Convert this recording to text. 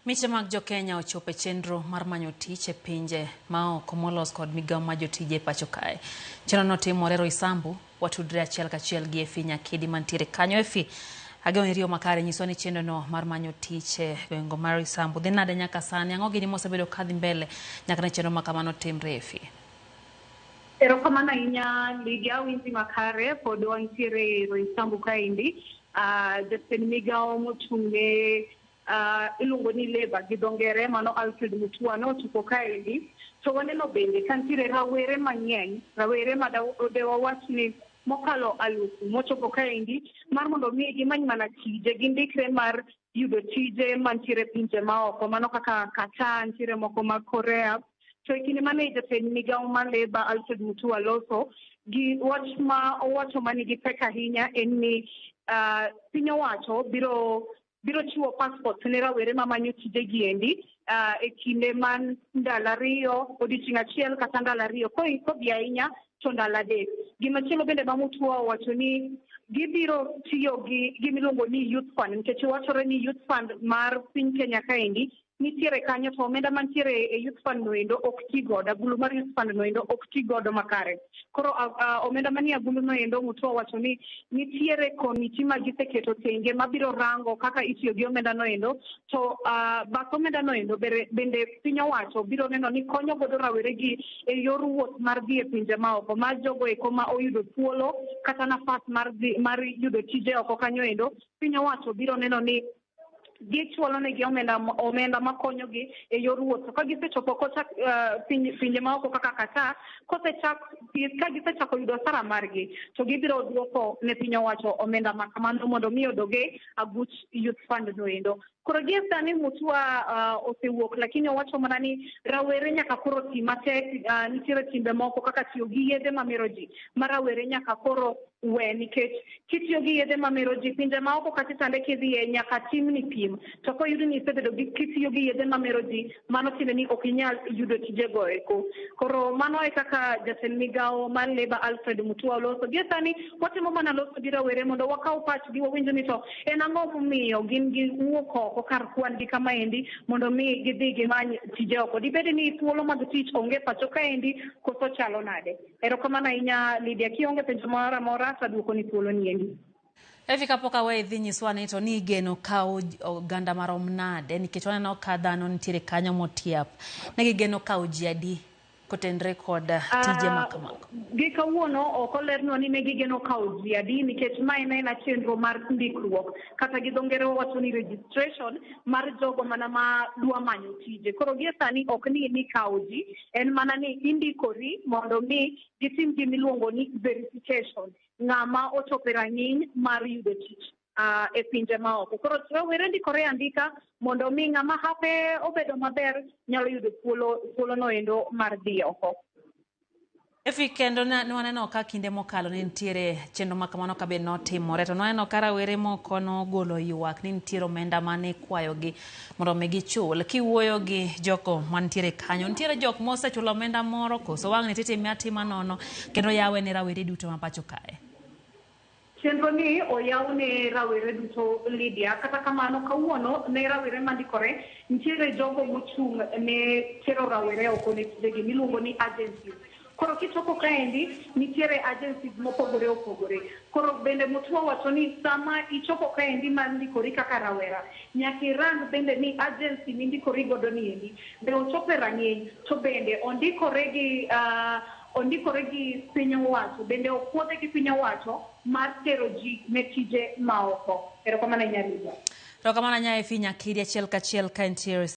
Miche mag jo Kenya ochopo chenro mar manyo tich e pinje maoko molos kod migao ma jotije pacho kae. Chenro no timore Roysambu, watudre achiel kachiel gi Efi Nyakidi mantiere kanyo. Efi, ageo Rio Makare nyiso ni chenro no mar manyo tich e gwenge mar Roysambu dhi nade nyaka sani. Ang'o gini mosebedo kadhi mbele nyaka ne chenro makamano timre, Efi? Erokamano ahinya Lydia Winzi Makare pod wantiere Roysambu kaendi. Jatend migao mochung'ne iluongo ni Labour gi dho ngere mano Alfred Mutua nochopo kaendi, to waneno bende kantiere rawere mang'eny, rawere ma dewawach ni mokalo alufu mochopo kaendi mar mondo mi gimany mana tije, gindikre mar yudo tije mantiere pinje maoko, mano kaka Qatar, ntiere moko mag Korea. To kinde mane jatend migao mar Labour Alfred Mutua loso gi wach ma owacho manigi pek ahinya en ni piny owacho biro chiwo passport ne rawere ma manyo tije giendi e kinde man ndalo ariyo, odiochieng' achiel kata ndalo ariyo, kobi ahinya to ndalo adek. Gimachielo bende ma Mutua owacho ni gibiro tiyo gi gimiluongo ni youth fund, nikech wachore ni youth fund mar piny Kenya kaendi nitiere kanyo, to omenda mantiere e youth fund noendo ok ti godo, agulu mar youth fund noendo ok ti godo makare. Koro omenda manie agulu noendo Mutua wacho ni nitiere komiti ma giseketo tenge mabiro rango kaka itiyo gi omenda noendo, to bath omenda noendo bende piny owacho biro neno ni konyo godo rawere gi e yor wuoth mar dhi e pinje maoko, ma jogo eko ma oyudo thuolo kata nafas mar yudo tije oko kanyo endo. Piny owacho biro neno ni gichuolo negi omenda makonyogi e yor wuoth. Ka gisechopo kochak pinje maoko kaka Qatar, ka gisechako yudo osara margi, to gibiro duoko ne piny owacho omenda makamano mondo mi odoge aguch youth fund noendo. Koro gie sani Mutua osewuok, lakini owacho mana ni rawere nyaka koro ti matek. Nitiere timbe moko kaka tiyo gi yedhe mamero ji ma rawere nyaka koro we, nikech kitiyo gi yedhe mamero ji pinje maoko kata sande kidhiye nyaka timni pim, to koyudo ni isebedo kitiyo gi yedhe mamero ji, mano tiende ni ok inyal yudo tijego eko. Koro mano e kaka jatend migao mar Labour Alfred Mutua loso. Gie sani watimo mana loso gi rawere mondo wakaw pachgi, wawinjo ni to en ang'o momiyo gin giwuok oko kar kwan gi kamaendi mondo mi gidhi gimany tije oko. Dibedi ni thuolo mag tich onge pacho kaendi, koso chalo nade? Erokamano ahinya Lydia, kionge penjo moro amora taduoko ni thuolo niendi. Efi, kapok awe idhi nyiswa ni to ni igeno kawo oganda marom nade, nikech waneno ka dhano nitiere kanyo motiap, ne gigeno kawo ji adi kotenre kod tije makamago? Gi kawuono ok olernwa ni ne gigeno kawo ji adi, nikech ma en chenro mar ndikruok kata gi dho ngere wawacho ni registration mar jogo mana ma dwa manyo tije. Koro gie sani ok ni kawo ji, en mana ni indikori mondo mi gitim gimiluongo ni verification, ng'ama ochopo rang'iny mar yudo tich e pinje maoko. Koro rawere ndikore andika mondo mi ng'ama hape obedo maber nyalo yudo thuolo noendo mar dhi oko. Efi, kendo waneno ka kinde mokalo ne nitiere chenro makamano ka be notimore, to waneno ka rawere moko nogolo ywak ni nitiere omenda mane kwayogi mondo mi gichul. Kiwuoyo gi jogo mantiere kanyo, nitiere jok mosechulo omenda moro koso wang' ne titime atima nono kendo yawe ne rawere duto ma pacho kae? Chenro ni oyaw ne rawere duto Lydia, kata kamano kawuono ne rawere mandikore nitiere jogo mochung' ne tero rawere oko ne tijegi miluongo ni agencies. Koro kichopo kaendi nitiere agencies mopogore opogore. Koro bende Mutua wacho ni sama ichopo kaendi mandikori kaka rawera, nyaka irang bende ni agency mindikori godo niendi be ochope rang'iny, to bende ondikore gi piny owacho, bende opuodhe gi piny owacho mar tero ji ne tije maoko. Erokamano ahinya Lydia. Erokamano ahinya Efi Nyakidi, achiel kachiel ka nitiere